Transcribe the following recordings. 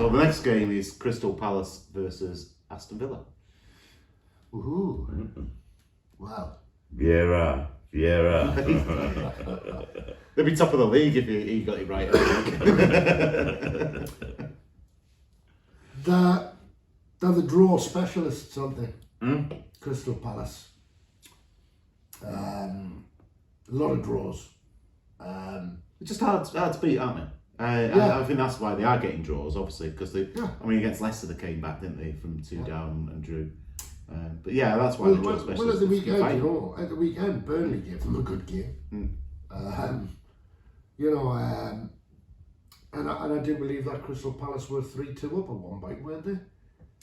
So the next game is Crystal Palace versus Aston Villa. Woohoo! Wow. Vieira. They'd be top of the league if he got it right. I think. They're the draw specialists, aren't they? Mm? Crystal Palace. A lot of draws. It's just hard to beat, aren't they? I think that's why they are getting draws, obviously, because they. Yeah. I mean, against Leicester they came back, didn't they, from 2 down and drew. But yeah, that's why they're draw specialists. Well, at the weekend, Burnley gave them a good game. And I do believe that Crystal Palace were 3-2 up at one point, weren't they?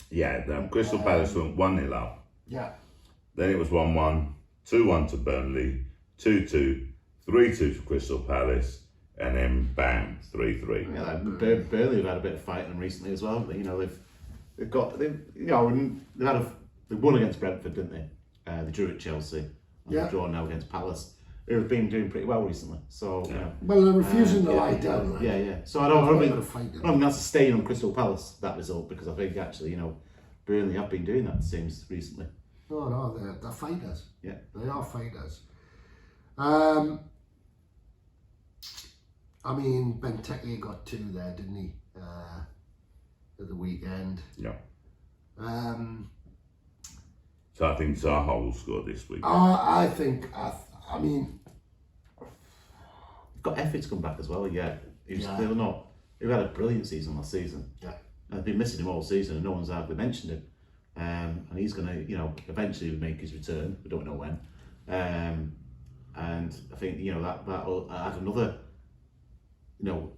Yeah, Crystal Palace went 1-0 up. Yeah. Then it was 1-1, 2-1 to Burnley, 2-2, 3-2 to Crystal Palace, and then bam, 3-3. Yeah, Burnley have had a bit of fight in them recently as well. You know, they've won against Brentford, didn't they? They drew at Chelsea. And they've drawn now against Palace, who have been doing pretty well recently. So well, they're refusing to lie down. Right? Yeah. So I don't think that's a stain on Crystal Palace, that result, because I think actually, Burnley have been doing that, it seems, recently. No, they're fighters. Yeah, they are fighters. I mean, Benteke got 2 there, didn't he? At the weekend. Yeah. So I think Zaha will score this week. I mean, they've got Effie to come back as well. Yeah, he had a brilliant season last season. Yeah, I've been missing him all season, and no one's hardly mentioned him. And he's going to, eventually make his return. We don't know when. And I think that'll add another,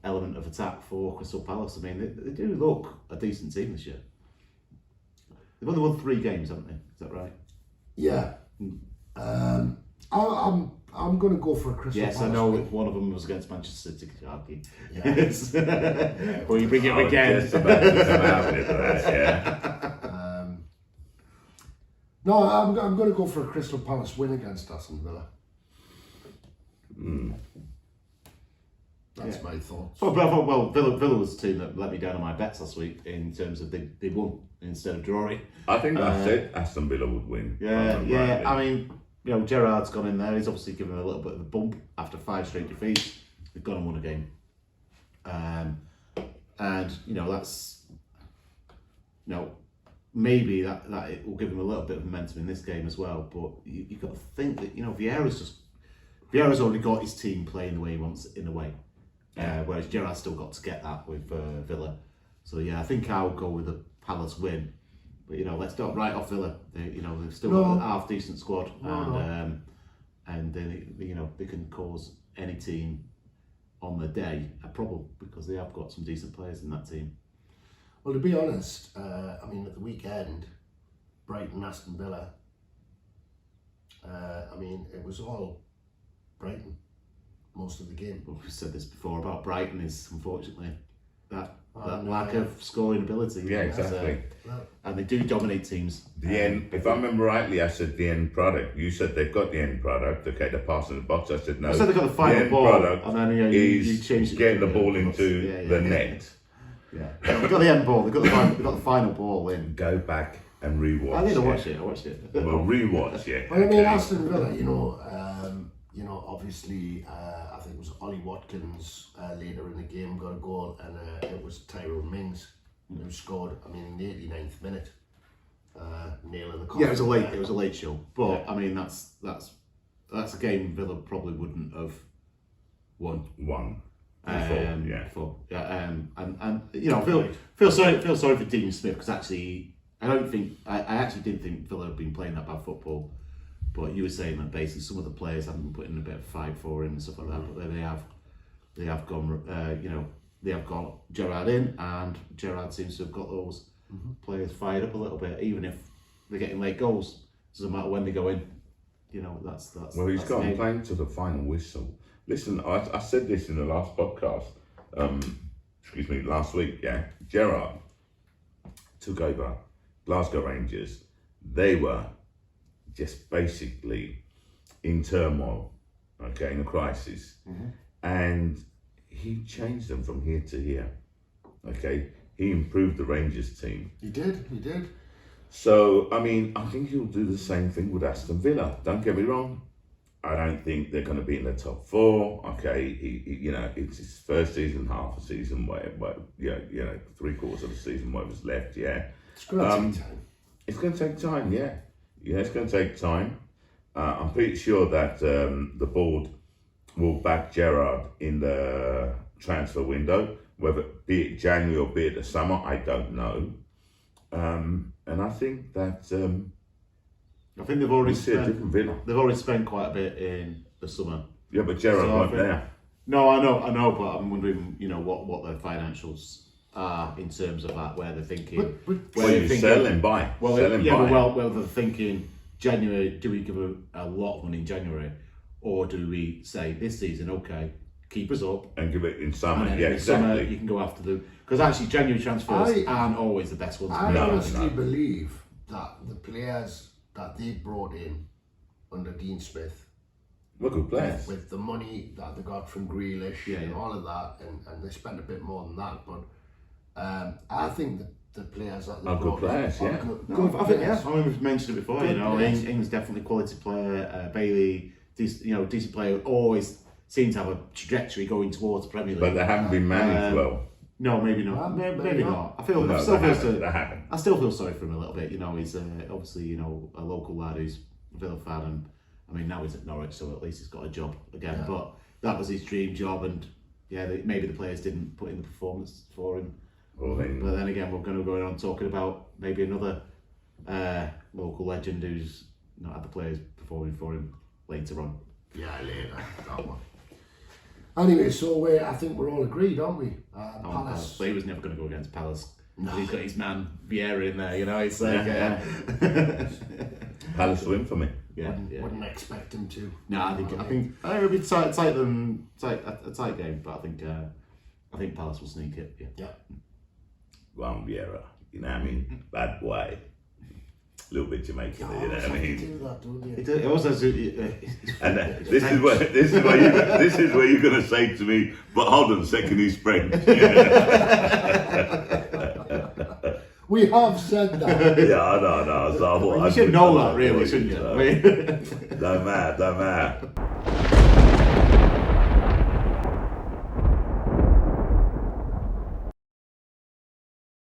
element of attack for Crystal Palace. I mean, they do look a decent team this year. They've only won 3 games, haven't they? Is that right? Yeah. I'm going to go for a Crystal Palace. Yes, I know win. one of them was against Manchester City. Argue. Yeah. Well, you bring it up again. Just about to come out with that, yeah. No, I'm going to go for a Crystal Palace win against Aston Villa. That's my thoughts. But I thought, Villa was the team that let me down on my bets last week in terms of they won instead of drawing. I think I said Aston Villa would win. Yeah. I mean, Gerrard's gone in there. He's obviously given a little bit of a bump after 5 straight defeats. They've gone and won a game. And that's maybe that it will give him a little bit of momentum in this game as well. But you've got to think that Vieira's already got his team playing the way he wants in a way. Whereas Gerrard's still got to get that with Villa. So I think I'll go with a Palace win. But let's not write off Villa. They've still got a half decent squad, and they can cause any team on the day a problem because they have got some decent players in that team. Well, to be honest, I mean, at the weekend, Brighton, Aston Villa. I mean, it was all Brighton most of the game. Well, we've said this before about Brighton is unfortunately that lack of scoring ability. Yeah, exactly. And they do dominate teams. The end. If I remember rightly, I said the end product. You said they've got the end product. Okay, they're passing the box. I said no. I said they've got the final end ball, product and then you changed getting the ball into the net. Yeah, they've got the end ball. They've got the final ball in. Go back and rewatch. I need to watch it. I watched it. Well, rewatch it. Well, I mean, Aston Villa, obviously, I think it was Ollie Watkins later in the game got a goal, and it was Tyrone Mings who scored. I mean, in the 89th minute, nailing the coffin. Yeah, it was a late show, but I mean, that's a game Villa probably wouldn't have won. And feel sorry for Dean Smith because actually I actually didn't think Villa had been playing that bad football. But you were saying that basically some of the players haven't been putting a bit of fight for him and stuff like that. But they have gone. They have got Gerrard in, and Gerrard seems to have got those players fired up a little bit, even if they're getting late goals. Doesn't matter when they go in. That's. Well, he's got him playing to the final whistle. Listen, I said this in the last podcast. Last week. Yeah, Gerrard took over Glasgow Rangers. They were just basically in turmoil, in a crisis, and he changed them from here to here. he improved the Rangers team. He did. So, I mean, I think he'll do the same thing with Aston Villa. Don't get me wrong. I don't think they're going to be in the top 4. Okay, he it's his first season, half a season, whatever, 3/4 of the season, whatever's left, yeah. It's going to take time. It's going to take time, yeah. Yeah, it's going to take time. I'm pretty sure that the board will back Gerrard in the transfer window, whether be it January or be it the summer, I don't know. And I think that I think they've already a different Villa. They've already spent quite a bit in the summer. Yeah, but Gerrard So I weren't think- there. No, I know, but I'm wondering, what their financials are in terms of that, where they're thinking. But- where Well, they're you thinking- sell and buy. Well, Sell and yeah, buy. well, they're thinking January. Do we give a lot of money in January, or do we say this season, okay, keep us up, And give it in summer. and then Yeah, in the summer exactly. you can go after them? Because actually, January transfers I- aren't always the best ones. I No, honestly no. believe that the players that they brought in under Dean Smith, We're good players. with the money that they got from Grealish Yeah, and yeah. all of that, and they spent a bit more than that, but I think the players that they Are good brought players, in are yeah. good, No, good I think players. I mean we've mentioned it before. Good players. Ings definitely quality player. Bailey, decent player. Always seems to have a trajectory going towards the Premier League. But they haven't been managed well. No, maybe not. Well, maybe maybe not. I No, still they feel haven't. They haven't. I still feel sorry for him a little bit. He's obviously a local lad who's a Villa fan, and I mean now he's at Norwich, so at least he's got a job again. Yeah. But that was his dream job, and maybe the players didn't put in the performance for him. Well, then, But then again, we're going to go on talking about maybe another local legend who's not had the players performing for him later on. Yeah, later, that one. Anyway, so I think we're all agreed, aren't we? Palace. But he was never going to go against Palace. No. He's got his man Vieira in there, It's like, Palace win for me. Wouldn't expect him to. No, I think it'll be a tight game, but I think Palace will sneak it. Yeah. Ron Vieira, you know what I mean? Bad boy. A little bit Jamaican, you know what I mean? Do that, don't you? It also And this is where you're gonna say to me, but hold on a second, he's French. We have said that. Yeah, I know. So you should know that, really, shouldn't you? Don't matter.